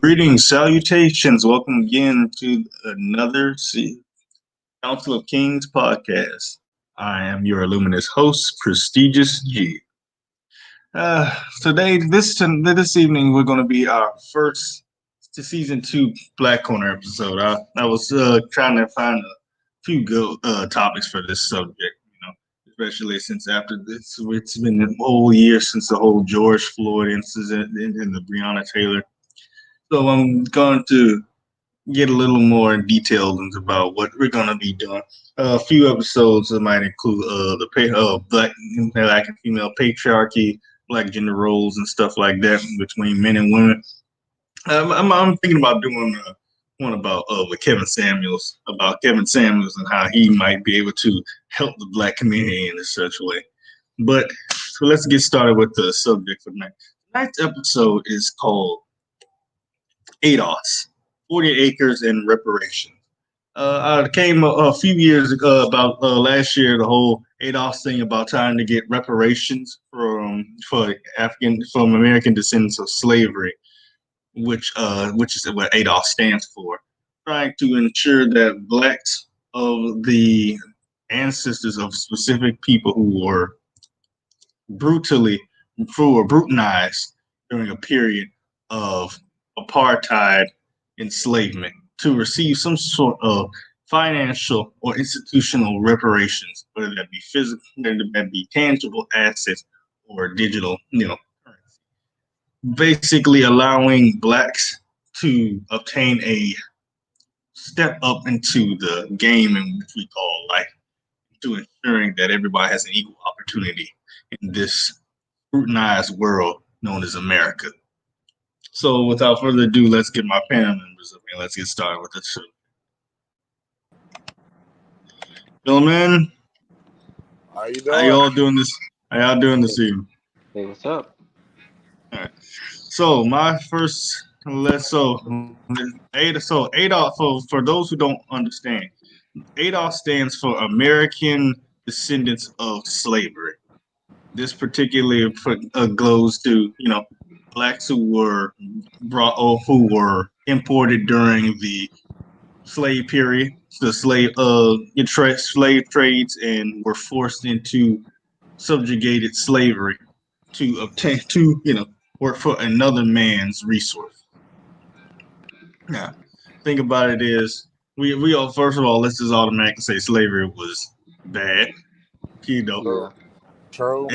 Greetings, salutations. Welcome again to another Council of Kings podcast. I am your illuminous host, Prestigious G. This evening, we're going to be our first season 2 BlackCorner episode. I was trying to find a few good topics for this subject, especially since after this, it's been a whole year since the whole George Floyd incident and the Breonna Taylor. So I'm going to get a little more detailed about what we're going to be doing. A few episodes that might include black and female patriarchy, black gender roles, and stuff like that between men and women. I'm thinking about doing one about with Kevin Samuels, and how he might be able to help the black community in such a way. But so let's get started with the subject for tonight. Tonight's episode is called ADOS, 40 Acres and Reparations. I came a few years ago, about last year, the whole ADOS thing about trying to get reparations from American descendants of slavery, which is what ADOS stands for, trying to ensure that blacks of the ancestors of specific people who were brutalized during a period of apartheid enslavement to receive some sort of financial or institutional reparations, whether that be physical, whether that be tangible assets or digital, currency. Basically allowing blacks to obtain a step up into the game in which we call life, to ensuring that everybody has an equal opportunity in this scrutinized world known as America. So without further ado, let's get my panel members up and let's get started with the show. Gentlemen, how you doing? How y'all doing this evening? Hey, what's up? All right. So my first, ADOS. For those who don't understand, ADOS stands for American Descendants of Slavery. This particularly goes to blacks who were imported during the slave period, the slave trades, and were forced into subjugated slavery to work for another man's resource. Now, think about it is we all, first of all, let's just automatically say slavery was bad, True.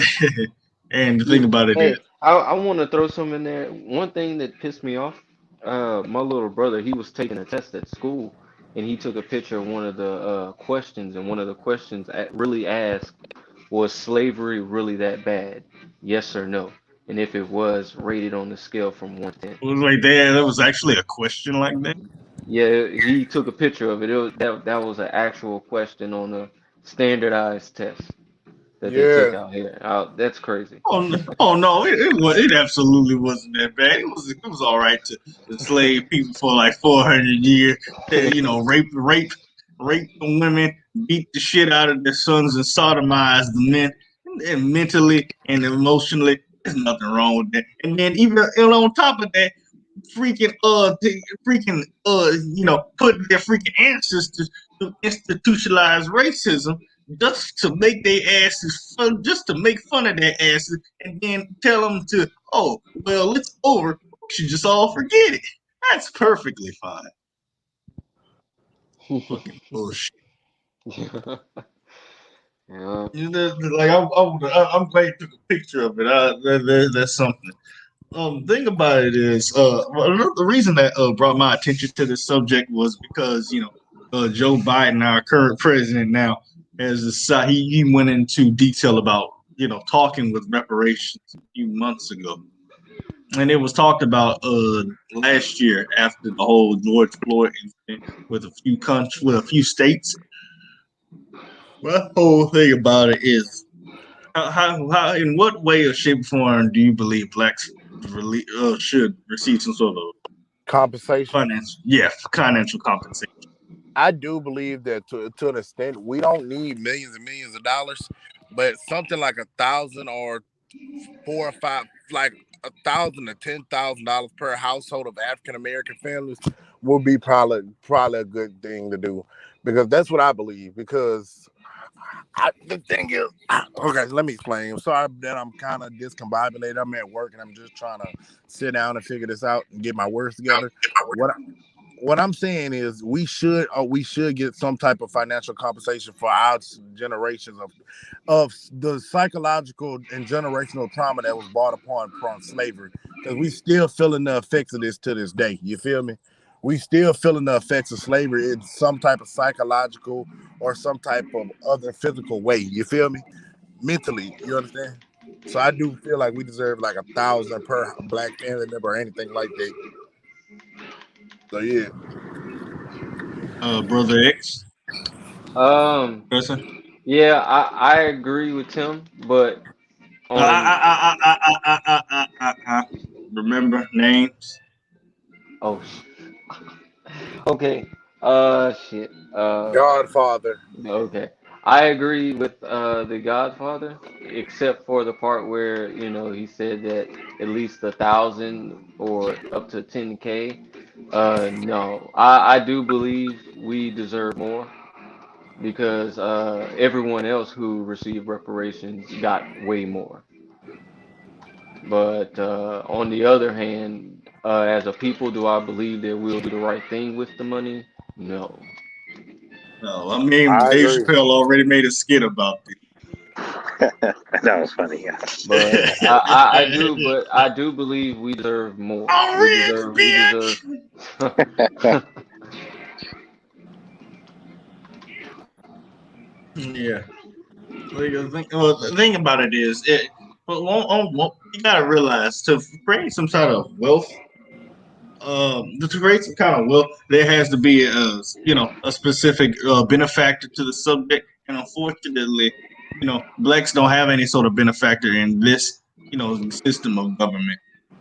And the thing about it is, I want to throw some in there. One thing that pissed me off, my little brother, he was taking a test at school, and he took a picture of one of the questions, and one of the questions really asked, was slavery really that bad? Yes or no? And if it was, rated on the scale from 1 to 10. It was like there was actually a question like that. Yeah, he took a picture of it. That was an actual question on a standardized test that they took out here. That's crazy. Oh no! It absolutely wasn't that bad. It was all right to enslave people for like 400 years. Rape the women, beat the shit out of their sons, and sodomize the men, and mentally and emotionally. There's nothing wrong with that. And then even on top of that, put their freaking ancestors to institutionalize racism just to make their asses fun, just to make fun of their asses, and then tell them to, oh, well, it's over. We should just all forget it. That's perfectly fine. Fucking bullshit. Yeah. Like I'm glad you took a picture of it. That's something. Thing about it is, the reason that brought my attention to this subject was because Joe Biden, our current president now, he went into detail about talking with reparations a few months ago, and it was talked about last year after the whole George Floyd incident with a few states. Well, the whole thing about it is how in what way or shape or form do you believe blacks should receive some sort of compensation? Financial compensation. I do believe that to an extent, we don't need millions and millions of dollars, but something like 1,000 or 4 or 5, like $1,000 to $10,000 per household of African American families would be probably a good thing to do, because that's what I believe. Because the thing is, okay, let me explain. I'm sorry that I'm kind of discombobulated. I'm at work and I'm just trying to sit down and figure this out and get my words together. What I'm saying is we should get some type of financial compensation for our generations of the psychological and generational trauma that was brought upon from slavery, because we still feeling the effects of this to this day. You feel me? We still feeling the effects of slavery in some type of psychological or some type of other physical way. You feel me? Mentally, you understand? So I do feel like we deserve like 1,000 per black family member or anything like that. So yeah. Brother X. Person. Yeah, I agree with Tim, but on Remember names. oh okay, shit, Godfather. okay. I agree with the Godfather, except for the part where he said that at least 1,000 or up to 10K. No, I do believe we deserve more because everyone else who received reparations got way more. But on the other hand, as a people, do I believe that we'll do the right thing with the money? No. No, I mean I Dave agree. Chappelle already made a skit about this. That was funny. Yeah. But I do believe we deserve more. I'm We rich, deserve we deserve. bitch. Yeah. The thing about it is, you gotta realize to create some sort of wealth, to create some kind of wealth, there has to be a specific benefactor to the subject, and unfortunately, blacks don't have any sort of benefactor in this system of government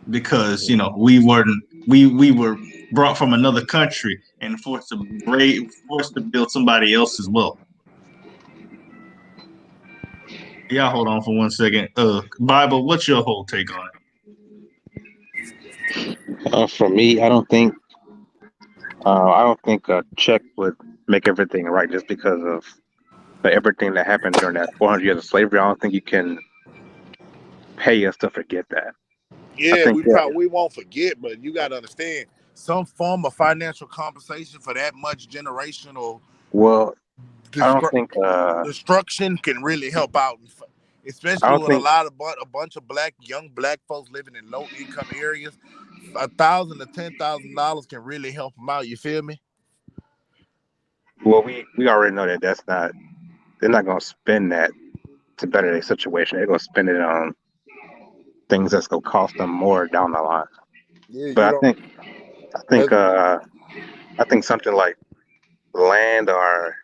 because we were brought from another country and forced to build somebody else's wealth. Yeah, hold on for 1 second. Bible, what's your whole take on it? For me, I don't think a check would make everything right just because of everything that happened during that 400 years of slavery. I don't think you can pay us to forget that. I Yeah, think we won't forget, but you got to understand some form of financial compensation for that much generational well, I don't think destruction can really help out, I especially don't with think a bunch of young black folks living in low income areas. $1,000 to $10,000 can really help them out. You feel me? well we already know that they're not going to spend that to better their situation. They're going to spend it on things that's going to cost them more down the line. Yeah, But you don't. I think I think something like land or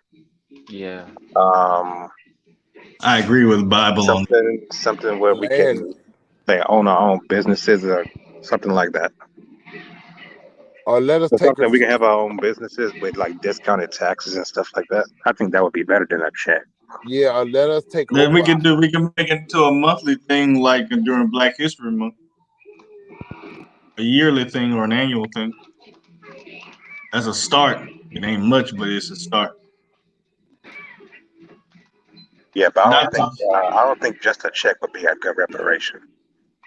Yeah. I agree with Bible on something where we Land, can say own our own businesses or something like that. or let us So take a something we can have our own businesses with like discounted taxes and stuff like that. I think that would be better than a check. yeah, or let us take that. over. We can make it into a monthly thing like during Black History Month, a yearly thing or an annual thing. As a start, it ain't much, but it's a start. Yeah, but Not I don't think just a check would be a good reparation.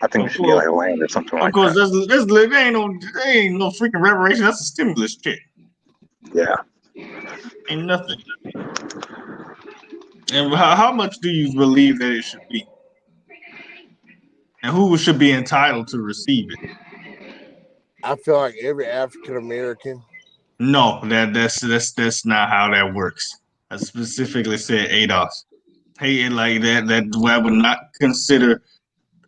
I think it of should be course, like land or something of like course. that. There ain't no freaking reparation. That's a stimulus check. Yeah. Ain't nothing. And how much do you believe that it should be? And who should be entitled to receive it? I feel like every African American. No, that's not how that works. I specifically said ADOS. Hey, like that would not consider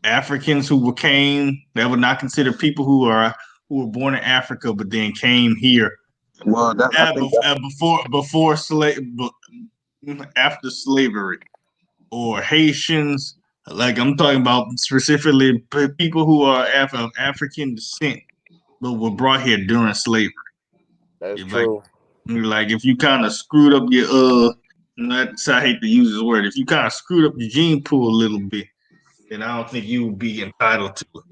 Africans who came. That would not consider people who were born in Africa but then came here Well, I think that's after slavery, or Haitians. Like I'm talking about specifically people who are of African descent but were brought here during slavery. That's Like true. if you kind of screwed up your That's I hate to use this word. If you kind of screwed up your gene pool a little bit, then I don't think you would be entitled to it.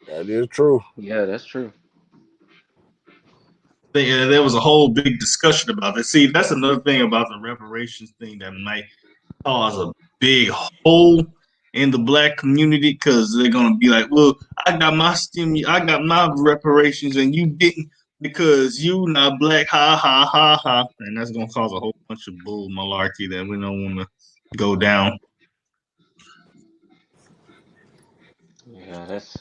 That is true. Yeah, that's true. There was a whole big discussion about this. See, that's another thing about the reparations thing that might cause a big hole in the black community because they're gonna be like, "Well, I got my reparations, and you didn't because you not black." Ha ha ha ha, and that's gonna cause a whole bunch of bull malarkey that we don't want to go down. Yeah, that's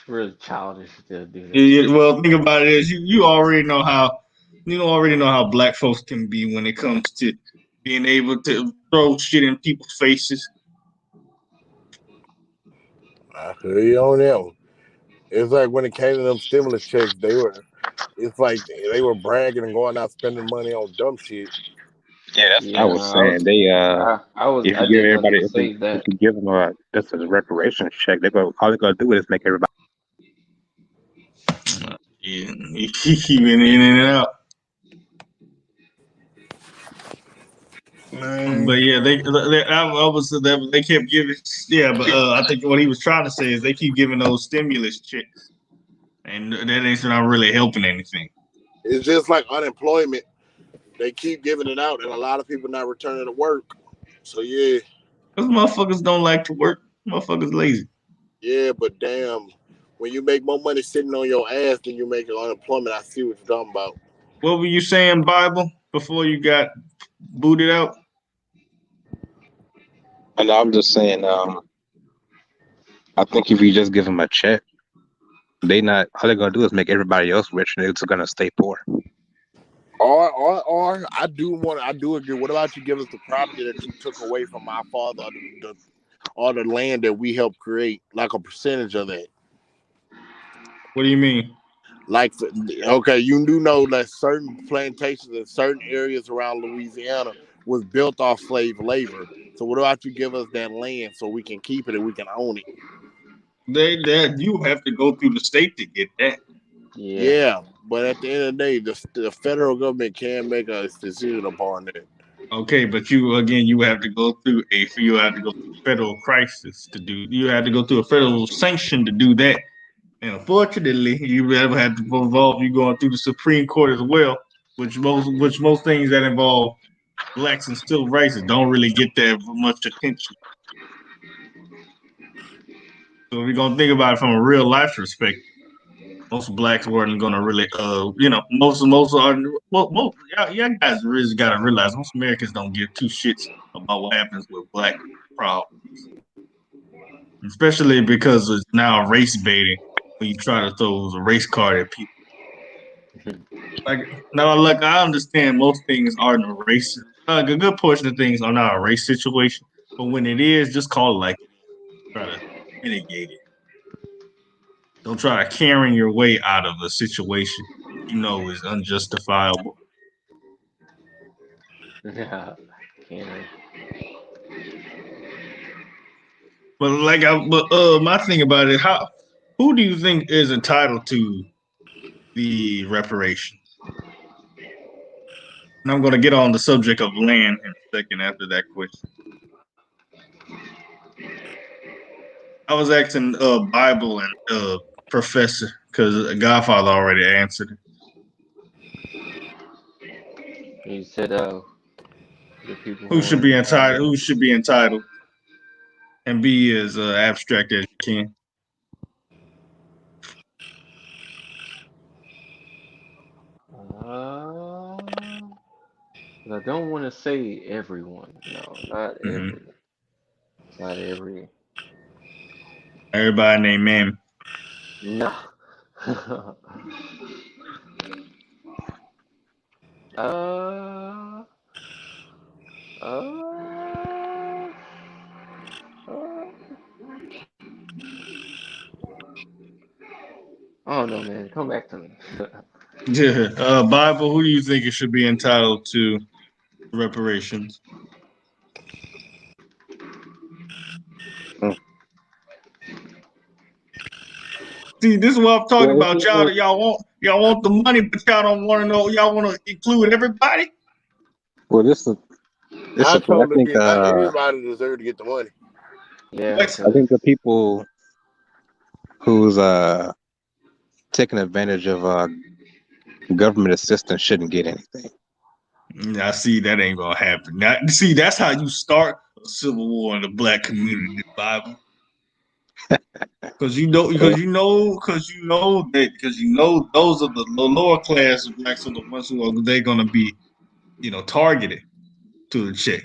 really childish to do that. Well, think about it is you already know how black folks can be when it comes to being able to throw shit in people's faces. I feel you on that one. It's like when it came to them stimulus checks, it's like they were bragging and going out spending money on dumb shit. Yeah, that's what I Yeah, was no, saying. They Yeah. I did nothing to if save if that. you give them just a reparations check, all they're gonna do is make everybody. Yeah, he went in and out. But Man, yeah, I was that they kept giving. Yeah, but I think what he was trying to say is they keep giving those stimulus checks, and that ain't not really helping anything. it's just like unemployment. They keep giving it out, and a lot of people not returning to work. So yeah, Those motherfuckers don't like to work. Motherfuckers lazy. yeah, but damn, when you make more money sitting on your ass than you make in unemployment, I see what you're talking about. What were you saying, Bible, before you got booted out? And I'm just saying, I think if you just give them a check, all they're gonna do is make everybody else rich, and they're just gonna stay poor. Or I do agree. What about you give us the property that you took away from our father, or the land that we helped create, like a percentage of that? What do you mean? Like, okay, you do know that certain plantations in certain areas around Louisiana was built off slave labor. So what about you give us that land so we can keep it and we can own it? That you have to go through the state to get that. Yeah. Yeah, but at the end of the day, the federal government can make a decision upon that. Okay, but you have to go through federal crisis to do. You have to go through a federal sanction to do that. And unfortunately, you ever have to involve you going through the Supreme Court as well, which most things that involve blacks and civil rights don't really get that much attention. So if we're gonna think about it from a real life perspective, most blacks weren't gonna really, most are, well, most, y'all guys really gotta realize most Americans don't give two shits about what happens with black problems, especially because it's now race baiting when you try to throw a race card at people. Like now, like I understand most things aren't a race. A good portion of things are not a race situation, but when it is, just call it like it is. Try to mitigate it. Don't try to carrying your way out of a situation you know is unjustifiable. Yeah. Can't. But my thing about it, who do you think is entitled to the reparations? And I'm going to get on the subject of land in a second after that question. I was asking Bible and Professor because Godfather already answered it. He said, the people Who who should are be entitled? entitled. Who should be entitled? And be as abstract as you can. I don't want to say everyone. No, not Mm-hmm. everyone. Not every. Everybody named Mammy. No. uh, uh, uh, I don't know, man. Come back to me. Yeah. Bible, who do you think it should be entitled to reparations? Mm. See, this is what I'm talking Well, about. Y'all want the money, but y'all don't want to know. Y'all want to include everybody. Well, this is I thing. I totally think get. Everybody deserves to get the money. Yeah, What? I think because the people who's taking advantage of government assistance shouldn't get anything. I see that ain't gonna happen. Now, see, that's how you start a civil war in the black community, Bible. Because you know those are the lower class of blacks are the ones who are they're gonna be, targeted to the check.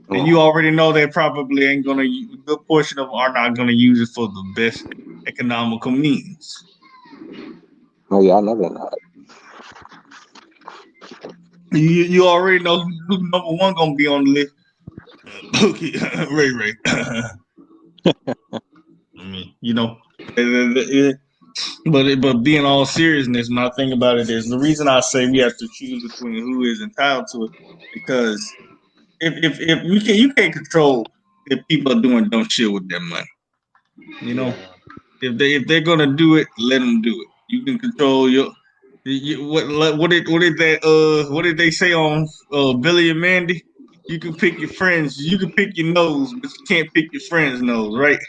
And you already know they probably ain't gonna. A good portion of them are not gonna use it for the best economical means. Oh yeah, I know they're not. You already know who's number one gonna be on the list. Okay, Ray Ray. I mean, but being all seriousness, my thing about it is the reason I say we have to choose between who is entitled to it, because if you can't control if people are doing dumb shit with their money. You know, yeah, if they're gonna do it, let them do it. You can control what did they say on Billy and Mandy? You can pick your friends, you can pick your nose, but you can't pick your friend's nose, right?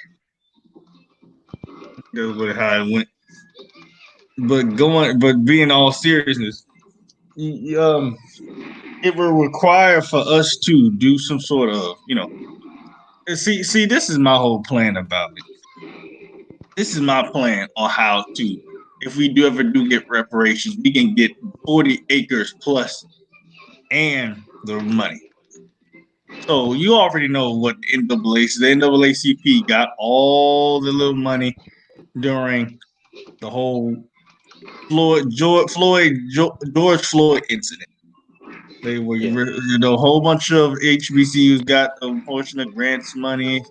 That's how it went. But being all seriousness, it will require for us to do some sort of, see, this is my whole plan about it. This is my plan on how to, if we do ever do get reparations, we can get 40 acres plus and the money. So you already know what the NAACP got all the little money during the whole George Floyd incident. They were, yeah. a whole bunch of HBCUs got a portion of grants money.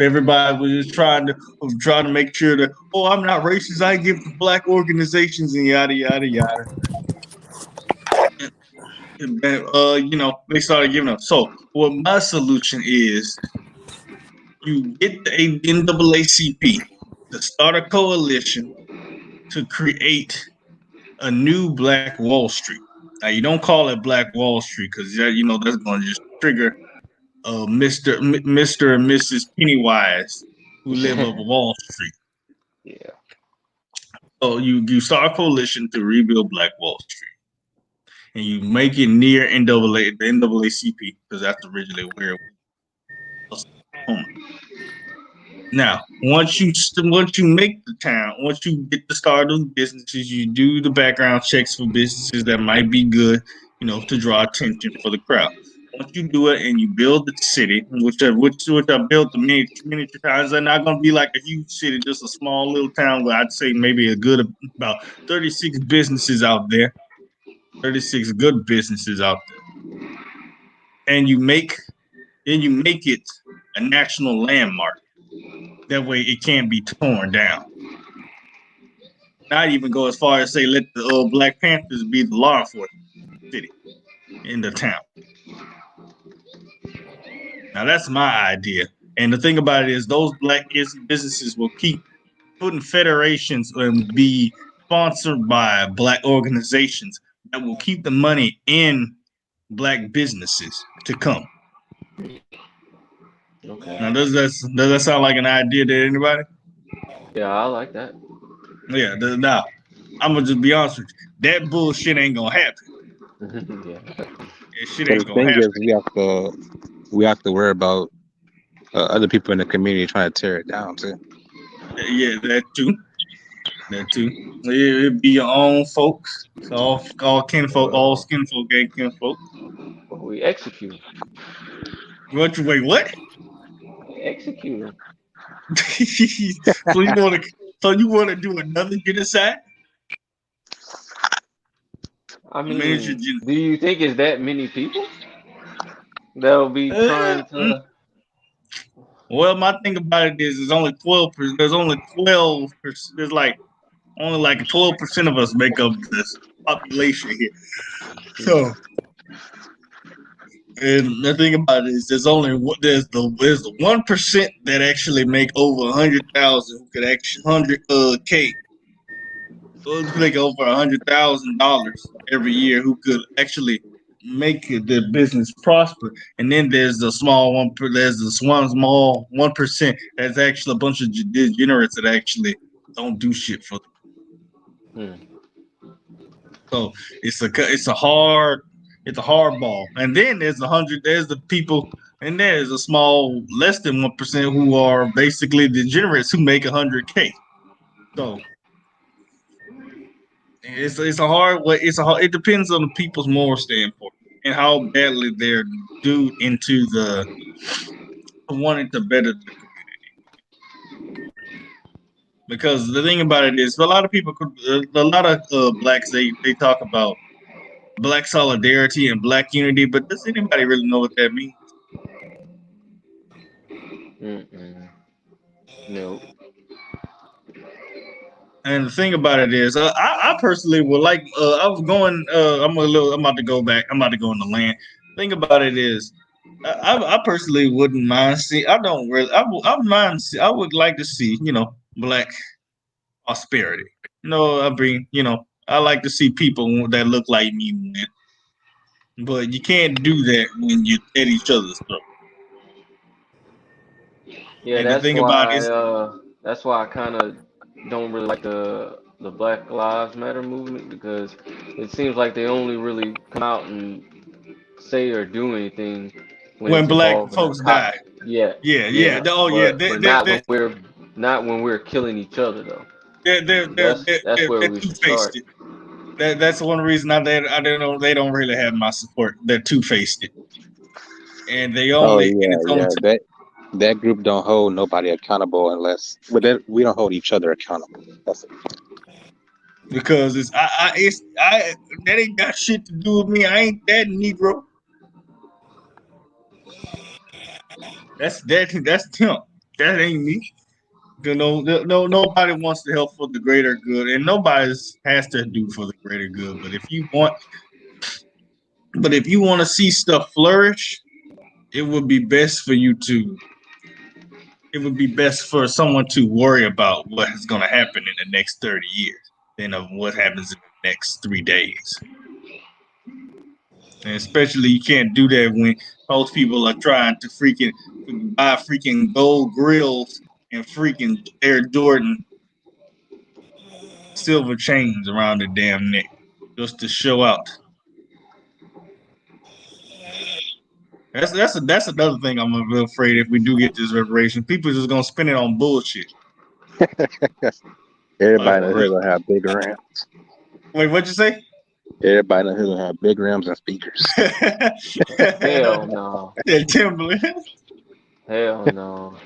Everybody was just trying to make sure that, oh, I'm not racist. I give to black organizations and yada yada yada. And then, they started giving up. So, what my solution is, you get the NAACP to start a coalition to create a new Black Wall Street. Now, you don't call it Black Wall Street because that's going to just trigger Mr. and Mrs. Pennywise who live up Wall Street. Yeah. So you start a coalition to rebuild Black Wall Street, and you make it near the NAACP because that's originally where it was. Now, once you make the town, once you get the start of businesses, you do the background checks for businesses that might be good, to draw attention for the crowd. Once you do it and you build the city, which I built the miniature towns, they're not going to be like a huge city, just a small little town where I'd say maybe a good about 36 businesses out there, 36 good businesses out there, and you make it a national landmark. That way, it can't be torn down. Not even go as far as say let the Black Panthers be the law enforcement city in the town. Now that's my idea. And the thing about it is those black businesses will keep putting federations and be sponsored by black organizations that will keep the money in black businesses to come. Okay. Now does that sound like an idea to anybody? Yeah, I like that. Yeah. Now I'm gonna just be honest with you. That bullshit ain't gonna happen. Yeah. That shit But the ain't gonna thing happen. is, we have to worry about other people in the community trying to tear it down too. Yeah, that too. That too. It'd be your own folks. So all kinfolk, all Well, skin folk ain't kinfolk. we execute. Wait, what? Execute them. so you wanna so you wanna do another genocide? I A miniature mean, do you think it's that many people that'll be trying genocide? to? Well, my thing about it is there's only 12%. There's only 12%. There's only like 12% of us make up this population here. So and the thing about it is, there's the 1% that actually make over 100,000 who could actually 100 k who make over $100,000 every year who could actually make the business prosper, and then there's the small one. There's this one small 1% that's actually a bunch of degenerates that actually don't do shit for them. Hmm. So it's a hard ball. And then there's 100. There's the people, and there's a small less than 1% who are basically degenerates who make 100K. So it's a hard way. It depends on the people's moral standpoint and how badly they're due into the wanting to better the community. Because the thing about it is, a lot of people, a lot of blacks, they talk about black solidarity and black unity, but does anybody really know what that means? Mm-mm. No. And the thing about it is, I personally would like. I was going. I'm about to go back. I'm about to go in the land. Thing about it is, I personally wouldn't mind see. I don't really. I would mind. I would like to see. Black prosperity. I mean, I like to see people that look like me win. But you can't do that when you're at each other's throat. Yeah, And the thing about it is, that's why I kind of don't really like the Black Lives Matter movement, because it seems like they only really come out and say or do anything when when it's black involving a folks cop. die, Yeah, yeah. yeah, Oh, yeah. but not when we're killing each other though. They're they're they're they're, That's they're, where they're we two should faced. start. That's one reason I don't know they don't really have my support. They're two faced, and they Oh only and yeah, it's only yeah. That group don't hold nobody accountable unless we don't hold each other accountable. That's it. because it's that ain't got shit to do with me. I ain't that Negro. That's him. That ain't me. Nobody wants to help for the greater good, and nobody has to do for the greater good. But if you want to see stuff flourish, it would be best for you to it would be best for someone to worry about what is going to happen in the next 30 years than of what happens in the next 3 days. And especially you can't do that when most people are trying to freaking buy freaking gold grills and freaking Air Jordan silver chains around their damn neck just to show out. That's another thing I'm a little afraid if we do get this reparation. People just gonna spend it on bullshit. Everybody in Like, the hood gonna have big rims. wait, what'd you say? Everybody in the hood gonna have big rims and speakers. Hell no. Yeah, Timberland. Hell no.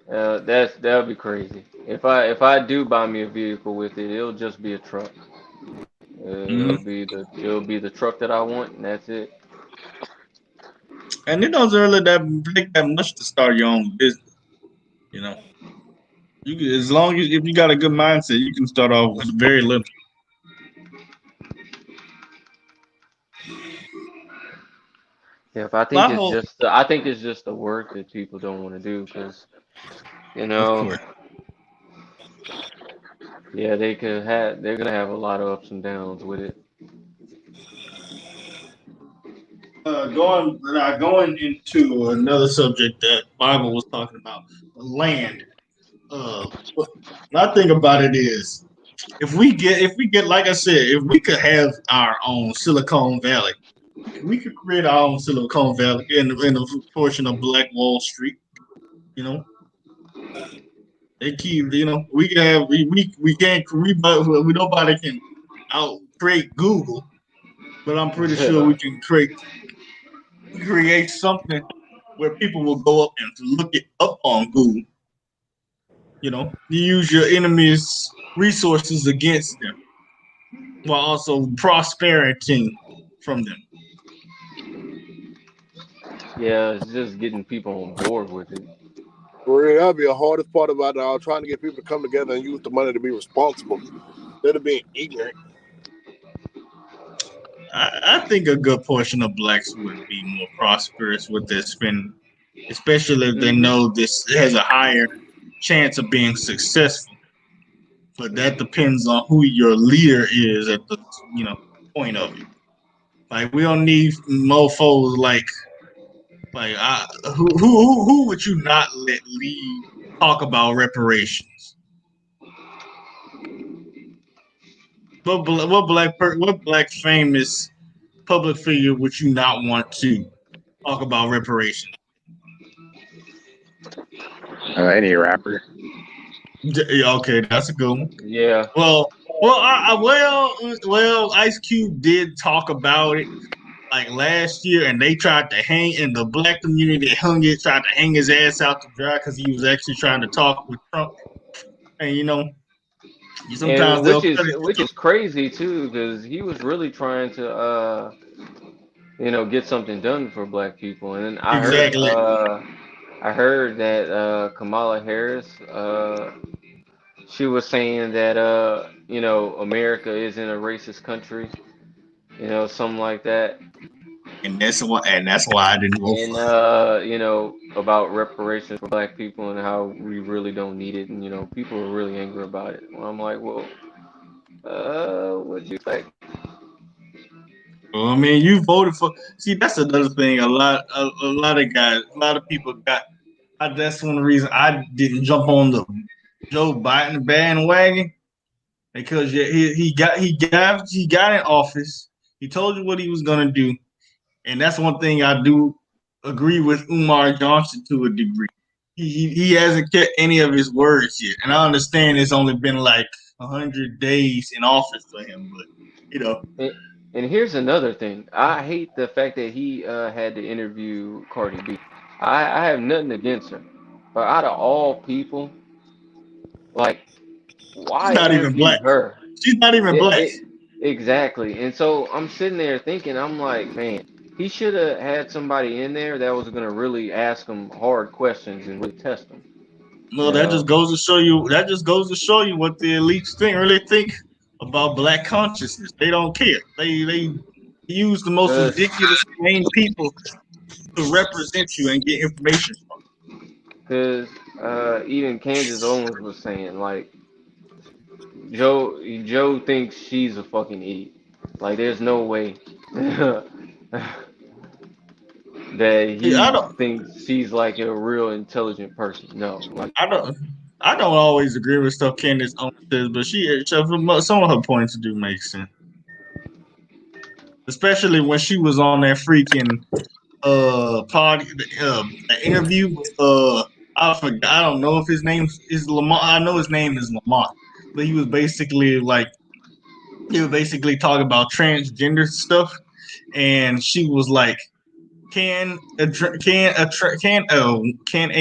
That'll be crazy. If I do buy me a vehicle with it, it'll just be a truck. Mm-hmm. It'll be the truck that I want, and that's it. And it doesn't really take that much to start your own business. You know, you can, as long as if you got a good mindset, you can start off with very little. Yeah, but My whole, I think it's just the work that people don't want to do, because you of know, course, yeah, they're gonna have a lot of ups and downs with it. going into another subject that Bible was talking about, land. Uh, my thing about it is, if we get like I said, if we could have our own Silicon Valley, we could create our own Silicon Valley in a portion of Black Wall Street. You know, they keep. We can have we can't we nobody can out create Google, but I'm pretty sure we can create something where people will go up and look it up on Google. You use your enemy's resources against them while also prospering from them. Yeah, it's just getting people on board with it. That'd be the hardest part about it all, trying to get people to come together and use the money to be responsible. Instead of being ignorant. I think a good portion of blacks would be more prosperous with their spending, especially if they Hmm. know this has a higher chance of being successful. But that depends on who your leader is at the point of it. Like we don't need mofos like who would you not let lead talk about reparations? What black famous public figure would you not want to talk about reparations? Any rapper. Okay, that's a good one. Yeah. Well, Ice Cube did talk about it like last year, and they tried to hang in the black community. Tried to hang his ass out to dry because he was actually trying to talk with Trump. And sometimes And they'll cut it which is crazy too, because he was really trying to get something done for black people. And then exactly. I heard that Kamala Harris she was saying that America isn't a racist country, something like that. And that's why I didn't vote And for about reparations for black people and how we really don't need it, and people are really angry about it. Well, I'm like, well, what'd you expect? Well, I mean, you voted for. See, that's another thing. A lot of guys, a lot of people got. That's one of the reasons I didn't jump on the Joe Biden bandwagon because yeah, he got in office. He told you what he was gonna do, and that's one thing I do agree with Umar Johnson to a degree. He hasn't kept any of his words yet, and I understand it's only been like 100 days in office for him, but you know. And, and here's another thing. I hate the fact that he had to interview Cardi B. I have nothing against her, but out of all people, like, She's why not even interview black. her? She's not even It, black. it exactly. And so I'm sitting there thinking, I'm like, man, he should have had somebody in there that was gonna really ask him hard questions and really test him. No, You that just know, goes to show you. That just goes to show you what the elites really think about black consciousness. They don't care. They use the most cause, ridiculous named people to represent you and get information from. cause even Kansas Owens was saying like Joe thinks she's a fucking idiot. Like there's no way that You. he thinks she's like a real intelligent person. No, like I don't. I don't always agree with stuff Candace Owens says, but some of her points do make sense, especially when she was on that freaking pod interview with I forgot. I don't know if his name is Lamont. I know his name is Lamont, but he was basically talking about transgender stuff, and she was like, can a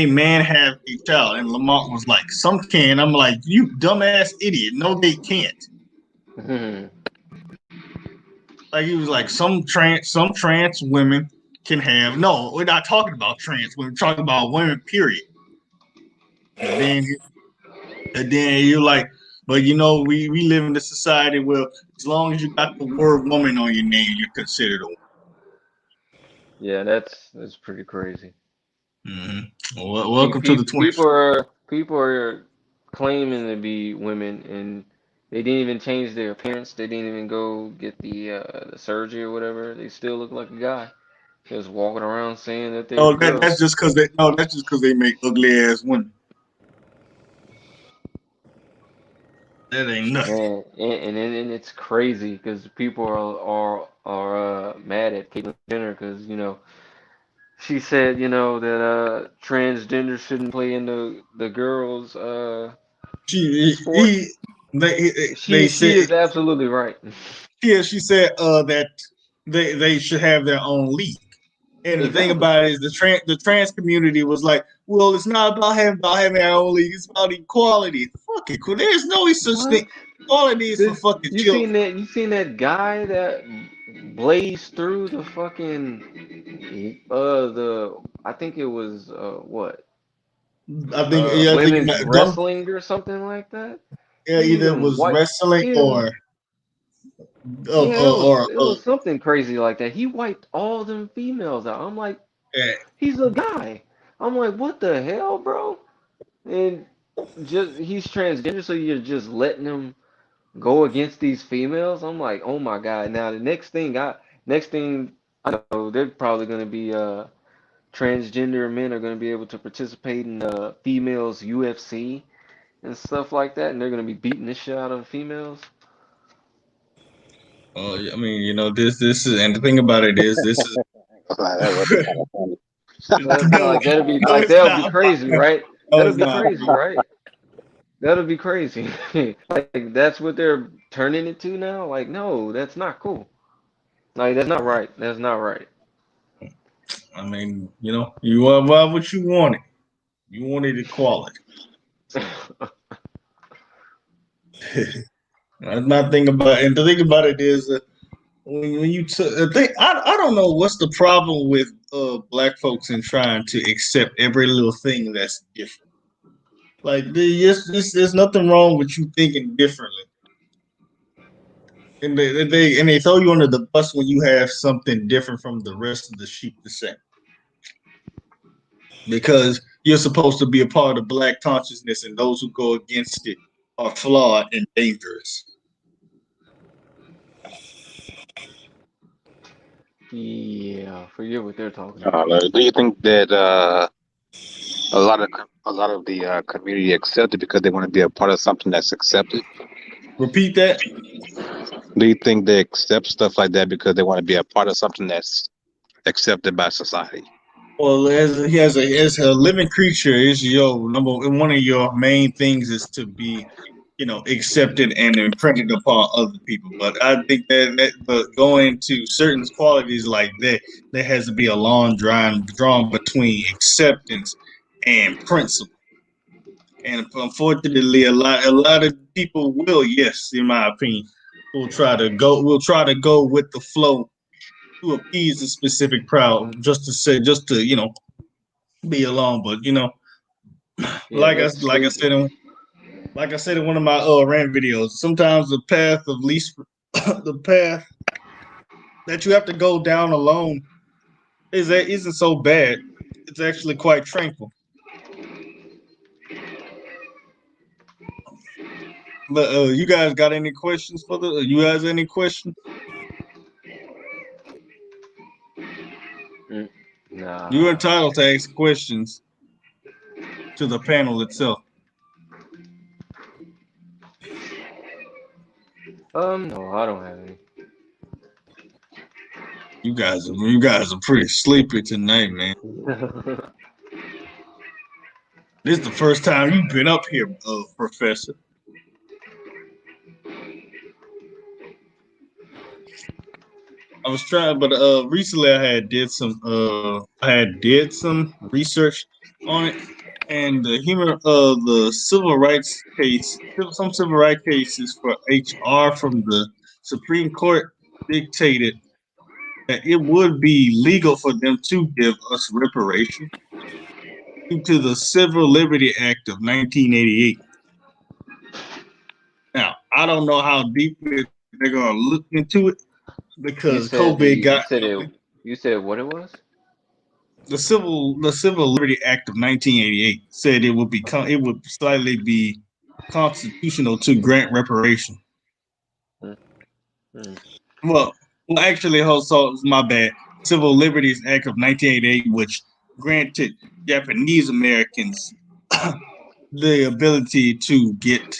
man have a child? And Lamont was like, some can. I'm like, you dumbass idiot. No, they can't. Like he was like, some trans women can have. No, we're not talking about trans women. We're talking about women. Period. And then you're like, but we live in a society where as long as you got the word woman on your name, you're considered a woman. yeah, that's pretty crazy. Well, welcome to the 20th. People are claiming to be women, and they didn't even change their appearance. They didn't even go get the surgery or whatever. They still look like a guy, just walking around saying that they're a No, girl. that's just because they make ugly ass women. That ain't nothing. And it's crazy because people are mad at Caitlyn Jenner because she said that transgender shouldn't play in the girls She sport. he they She said is absolutely right. she said that they should have their own league. And the thing Exactly. about it is the trans community was like, well, it's not about having our own league. It's about equality. Fuck it. There's no such What? thing. Equality is for fucking You children. seen that? You seen that guy that blazed through the fucking the I think it was what I think women's Gum. wrestling or something like that. Yeah, He either it even was wiped. wrestling He even or Yeah, or it was something crazy like that. He wiped all them females out. I'm like, uh, he's a guy. I'm like, what the hell, bro? And just he's transgender, so you're just letting him go against these females. I'm like, oh my God. Now the next thing Next thing I know, they're probably going to be transgender men are going to be able to participate in females UFC and stuff like that, and they're going to be beating the shit out of females. I mean, this is, and the thing about it is, this is That would be kind of funny. no, That'd be no, like it's that'll be not. crazy, right? No, That'll it's be not. crazy, right? That'll be crazy. Like that's what they're turning it to now. Like no, that's not cool. Like that's not right. That's not right. I mean, why would you want it? You wanted equality. That's my thing about, and the thing about it is, when you think, I don't know what's the problem with black folks in trying to accept every little thing that's different. Like, there's nothing wrong with you thinking differently, and they throw you under the bus when you have something different from the rest of the sheep to say, because you're supposed to be a part of black consciousness, and those who go against it are flawed and dangerous. Yeah, forget what they're talking about. Do you think that a lot of the community accept it because they want to be a part of something that's accepted? Repeat that. Do you think they accept stuff like that because they want to be a part of something that's accepted by society? Well, as a living creature, is your number one of your main things is to be, accepted and imprinted upon other people. But I think but going to certain qualities like that, there has to be a line drawn between acceptance and principle. And unfortunately, a lot of people will, yes, in my opinion, will try to go with the flow to appease a specific crowd, just to be alone. But Yeah, like I that's like I stupid. said in one of my rant videos, sometimes the path of least the path that you have to go down alone isn't so bad. It's actually quite tranquil. But you guys got any questions for you guys any questions? You're Nah. entitled to ask questions to the panel itself. No, I don't have any. You guys are pretty sleepy tonight, man. This is the first time you've been up here, Professor. I was trying, but recently I had did some research on it, and the civil rights case, some civil rights cases for HR from the Supreme Court dictated that it would be legal for them to give us reparation due to the Civil Liberty Act of 1988. Now, I don't know how deeply they're going to look into it You because said COVID you got said it. You said what it was? the Civil Liberty Act of 1988 said it would slightly be constitutional to grant reparation. Hmm. Hmm. Well, actually, so my bad. Civil Liberties Act of 1988, which granted Japanese Americans the ability to get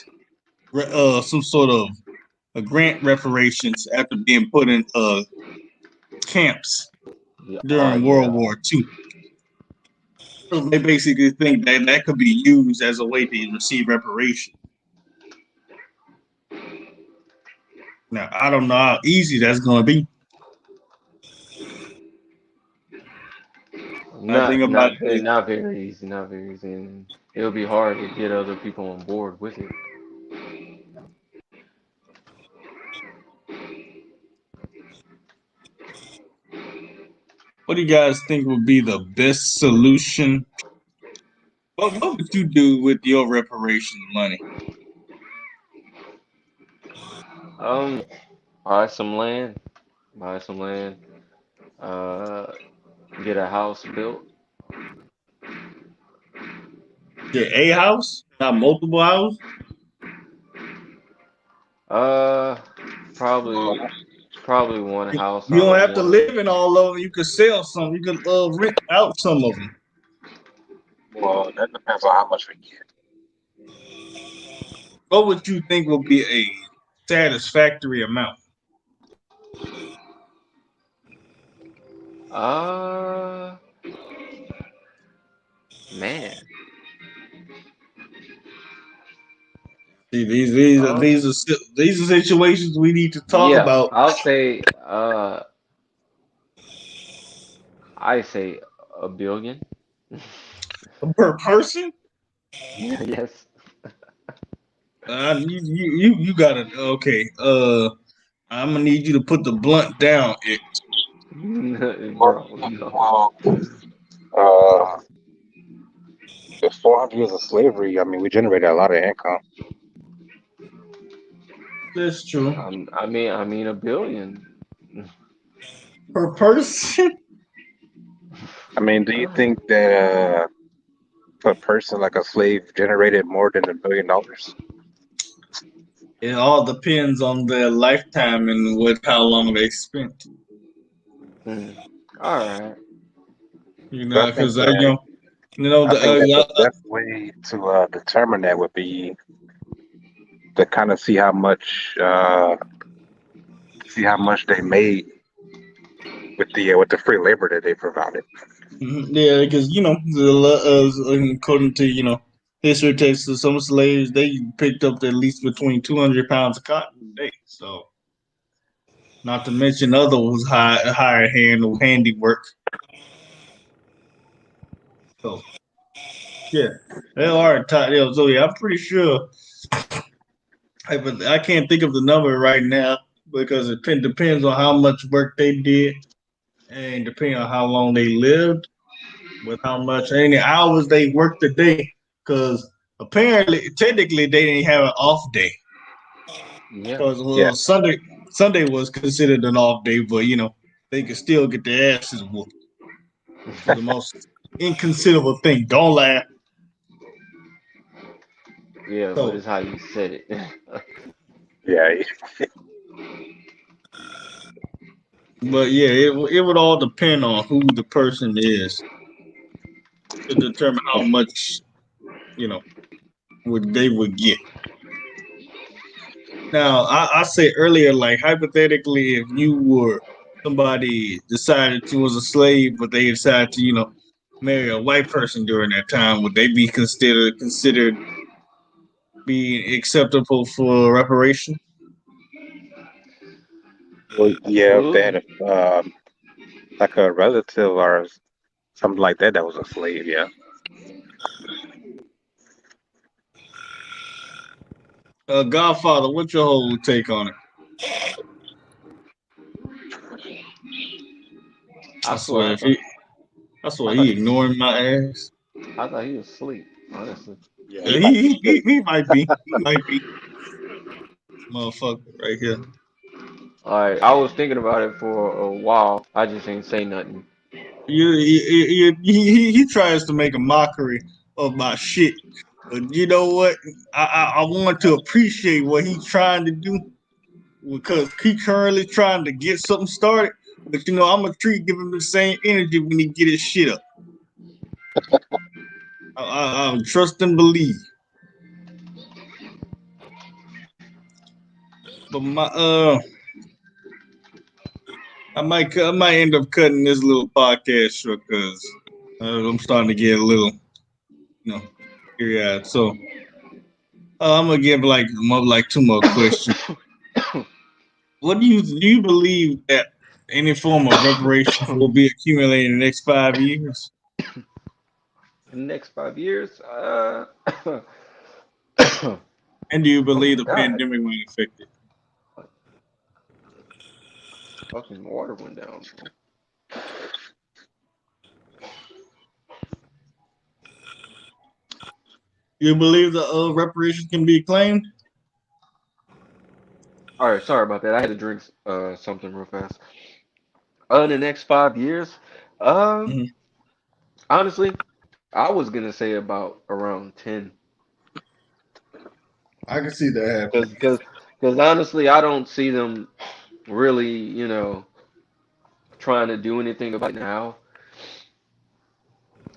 some sort of a grant reparations after being put in camps Yeah. Oh during World yeah. War II. So they basically think that that could be used as a way to receive reparation. Now, I don't know how easy that's going to be. I think about it. Not very easy. Not very easy. And it'll be hard to get other people on board with it. What do you guys think would be the best solution? What would you do with your reparation money? Um, buy some land. Buy some land. Uh, get a house built. Get a house, not multiple houses. Uh, probably. Probably one You house you out don't of have to one. live in all of them. You could sell some. You could rent out some of them. Well, that depends on how much we get. What would you think would be a satisfactory amount? Uh, man. See, these are Uh, these are these are situations we need to talk yeah. about I'll say. I say a billion. per person. Yes. You gotta okay. I'm gonna need you to put the blunt down. Bro, no. Well, uh, the 400 years of slavery. I mean, we generated a lot of income. That's true. I mean a billion. Per person, I mean, do you think that a person like a slave generated more than $1 billion? it all depends on their lifetime and how long they spent. Hmm. All right. You I know, think because that I the think that the best way to determine that would be to kind of see how much they made with the free labor that they provided. yeah, because according to history texts, some slaves they picked up at least between 200 pounds of cotton a day. So, not to mention other was higher handiwork. So, yeah, they are tight. Yeah, so yeah, I'm pretty sure. But I can't think of the number right now because it depends on how much work they did and depending on how long they lived, with how much any hours they worked a day. Because apparently, technically, they didn't have an off day. Yeah. Because Yeah, Sunday was considered an off day, but they could still get their asses whooped, which is the most inconsiderable thing. Don't laugh. Yeah, but So, it's how you said it. yeah, but yeah, it would all depend on who the person is to determine how much you know would they would get. Now, I said earlier, like hypothetically, if you were somebody decided you was a slave, but they decided to, marry a white person during that time, would they be considered being acceptable for reparation? well, yeah. If they Ooh. had like a relative or something like that that was a slave, yeah. Godfather, what's your whole take on it? I swear, I swear I thought he he, ignoring my ass. I thought he was asleep. Honestly. Yeah, Yeah, he might be sick. he might be, motherfucker right here. All right, I was thinking about it for a while. I just ain't say nothing. He tries to make a mockery of my shit. But you know what? I want to appreciate what he's trying to do because he currently trying to get something started. But I'm gonna give him the same energy when he get his shit up. I trust and believe. But I might end up cutting this little podcast short because I'm starting to get a little teary eyed. So I'm gonna give like two more questions. What do you believe that any form of reparations will be accumulated in the next 5 years? In the next 5 years, And do you oh believe my the God, pandemic might affect it? fucking water went down, bro. You believe the reparations can be claimed? All right, sorry about that. I had to drink something real fast. In the next 5 years, um, Hmm. honestly, I was gonna say about around 10, I can see that happening. because honestly, I don't see them. really, trying to do anything about it now.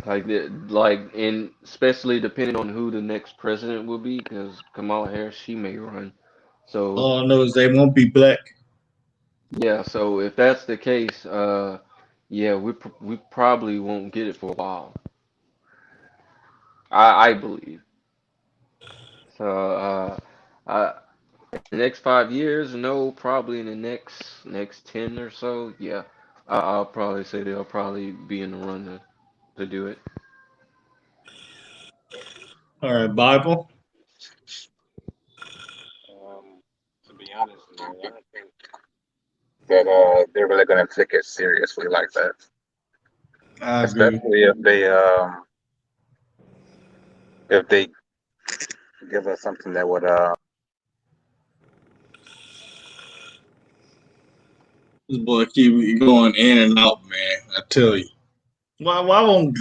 And especially depending on who the next president will be, because Kamala Harris, she may run. So All I know is they won't be black. yeah, so if that's the case, yeah, we probably won't get it for a while. I believe. So in the next 5 years, no, probably in the next 10 or so, yeah, I'll probably say they'll probably be in the run to do it. All right, Bible. To be honest, man, I don't think that they're really going to take it seriously like that. I agree. Especially if they give us something that would This boy keep going in and out, man. I tell you. Why won't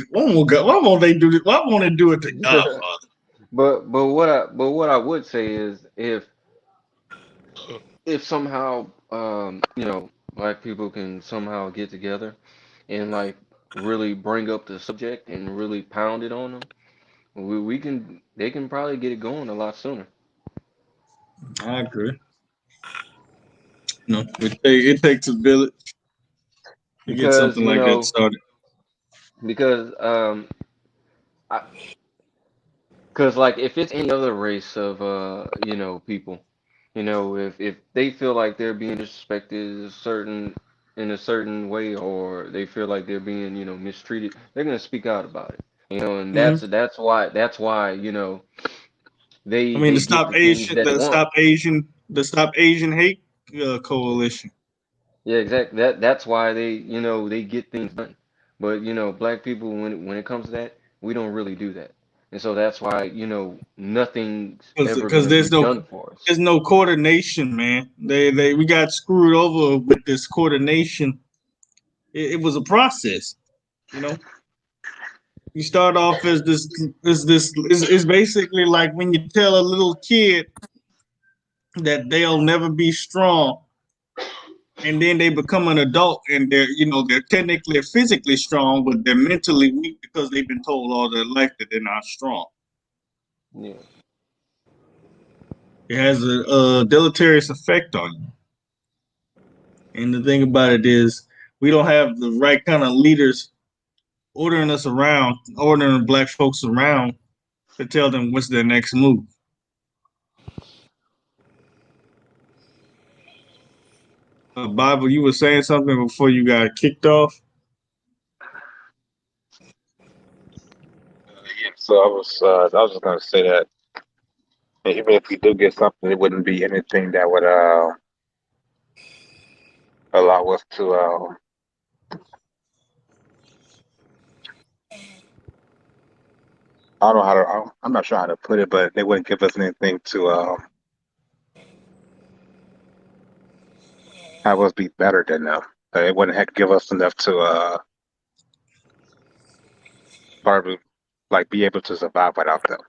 they do it? Why won't they do it to Godfather? But what I would say is if somehow black people can somehow get together and like really bring up the subject and really pound it on them, we can they can probably get it going a lot sooner. I agree. No, it takes a village to get Because something like that started. because I, Cause like if it's any other race of people, if they feel like they're being disrespected in a certain way, or they feel like they're being mistreated, they're gonna speak out about it. And Hmm. that's why I they mean, they get the things that they want. The Stop Asian Hate Coalition. Yeah, exactly. That's why they get things done. But black people when it comes to that, we don't really do that. And so that's why, nothing's ever Because gonna be done for us. there's no coordination, man. We got screwed over with this coordination. It was a process, you know. You start off as this is basically like when you tell a little kid that they'll never be strong, and then they become an adult and they're technically physically strong, but they're mentally weak because they've been told all their life that they're not strong. Yeah. It has a deleterious effect on you. And the thing about it is, we don't have the right kind of leaders ordering black folks around to tell them what's their next move. Bible, you were saying something before you got kicked off. yeah. So I was just going to say that even if we do get something, it wouldn't be anything that would allow us to I don't know how to I'm not sure how to put it, but they wouldn't give us anything to have us be better than them. They wouldn't have give us enough to probably like be able to survive without them.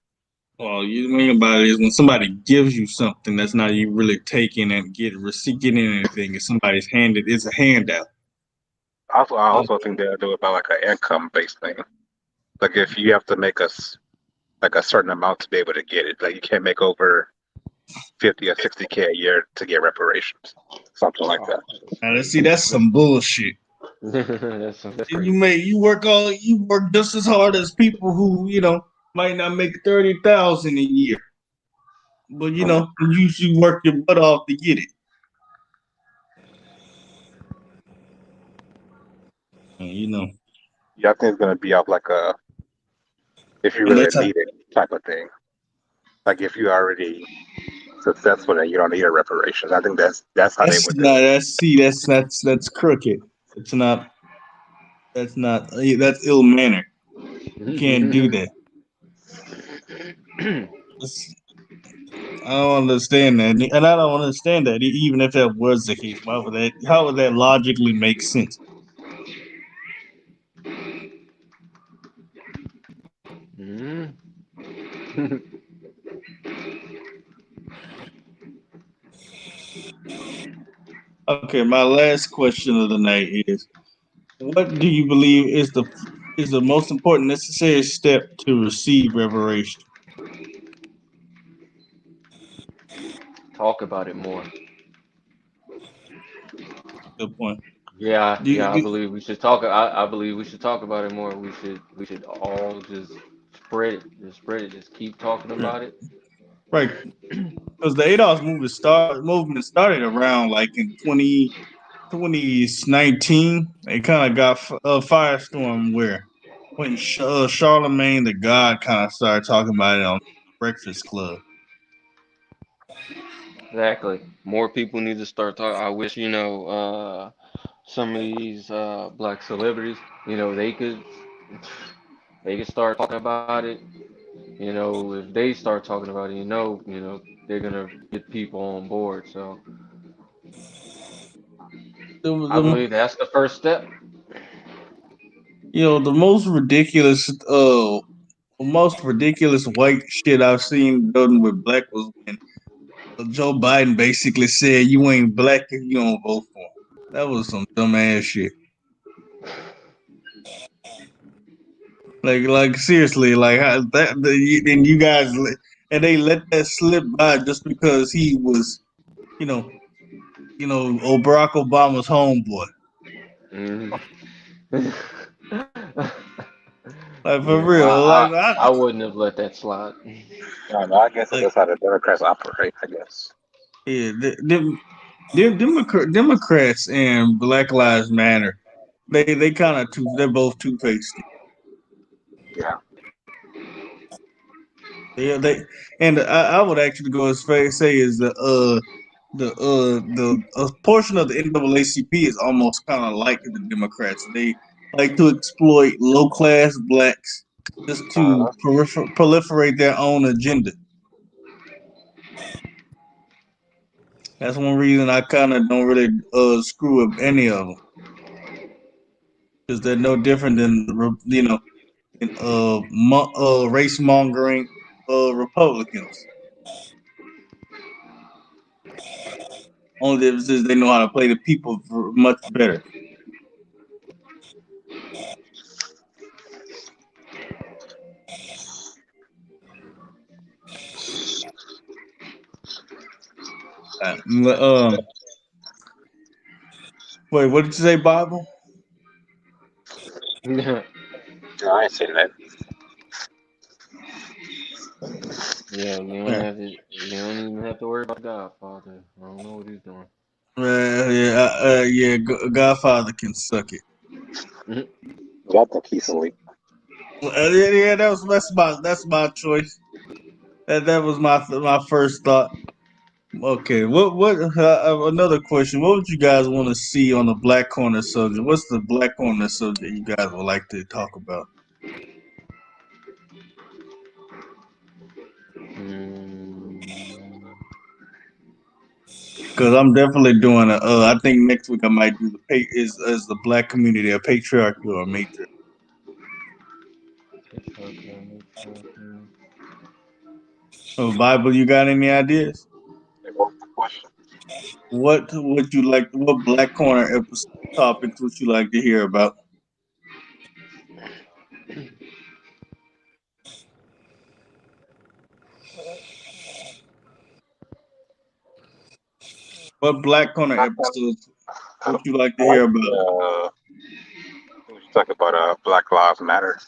Well, you think about it is when somebody gives you something, that's not you really taking and getting anything. It's somebody's handed. It's a handout. I also think they'll do it by like an income based thing. Like if you have to make us like a certain amount to be able to get it, like you can't make over 50 or 60K a year to get reparations, something like that. Now let's see. That's some bullshit. That's You crazy. may you work just as hard as people who might not make 30,000 a year, but you usually work your butt off to get it. And, Yeah, I think it's gonna be off like a if you and really that's need it type of thing. Like if you already successful and you don't need a reparations. I think that's how they that's would do not it. that's crooked. It's not that's ill mannered. You can't do that. It's, I don't understand that, and I don't understand that. Even if that was the case, why would that? How would that logically make sense? Mhm. Okay, my last question of the night is: what do you believe is the most important necessary step to receive reparation? Talk about it more. Good point. Yeah, Do yeah, I you, believe we should talk. I believe we should talk about it more. We should all just spread it, just keep talking do, about it. right, because the ADOS movement started around like in 2019. It kind of got a firestorm where when Charlemagne the God kind of started talking about it on Breakfast Club. Exactly. More people need to start talking. I wish, some of these black celebrities, they could start talking about it. If they start talking about it, they're gonna get people on board. So The, I the believe that's the first step. the most ridiculous white shit I've seen done with black was when Joe Biden basically said you ain't black if you don't vote for him. That was some dumb ass shit. Like seriously, like and you guys and they let that slip by just because he was, you know, Barack Obama's homeboy. Mhm. Like for Yeah, real, like I wouldn't have let that slide. I don't know. I guess that's like just how the Democrats operate. I guess. yeah, Democrats and Black Lives Matter. They kind of two. They're both two faced. Yeah. They and I would actually go as far as say is the a portion of the NAACP is almost kind of like the Democrats. They like to exploit low class blacks just to Uh-huh. proliferate their own agenda. That's one reason I kind of don't really screw with any of them because they're no different than than race mongering Republicans. Only difference is they know how to play the people much better. Um, wait, what did you say, Bible? No, I ain't seen that. Yeah, Yeah, you don't even have to worry about Godfather. I don't know what he's doing. Godfather can suck it. Mhm. Yeah, I think he's asleep. Yeah, that's my choice. That was my first thought. Okay, what another question? What would you guys want to see on the Black Corner subject? What's the Black Corner subject you guys would like to talk about? Mm, Because I'm definitely doing a. I think next week I might do the is the Black community a patriarchy or a matriarchy? patriarchy. Bible, you got any ideas? Hey, what was the question? What would you like? What Black Corner episode topics would you like to hear about? What Black Corner Black one. episodes would you like I to like hear about? we should talk about Black Lives Matter.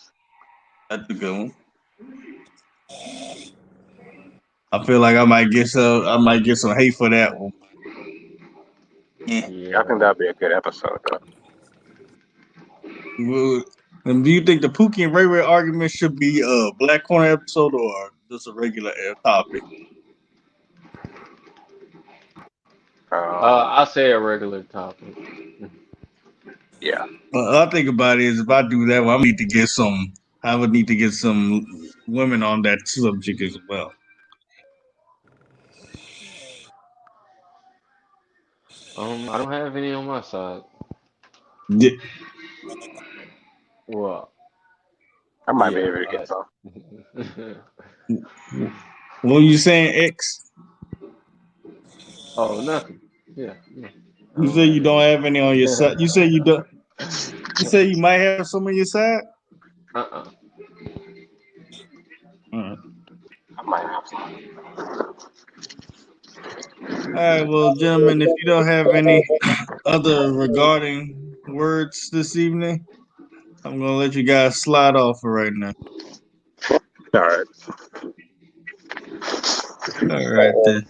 That's a good one. I feel like I might get some hate for that one. Yeah. Yeah, I think Yeah. that'd be a good episode though. Well, and do you think the Pookie and Ray Ray argument should be a Black Corner episode or just a regular topic? Um, I'll say a regular topic. yeah. I think about it is if I do that, well, I would need to get some women on that subject as well. I don't have any on my side. Yeah. Well, I might be yeah, able to get some. What are you saying, X? oh, nothing. Yeah, yeah. You say you don't have any on your side. You say you don't. You say you might have some on your side. Uh-uh. All right. I might have some. All right. Well, gentlemen, if you don't have any other regarding words this evening, I'm gonna let you guys slide off for right now. All right. All right then.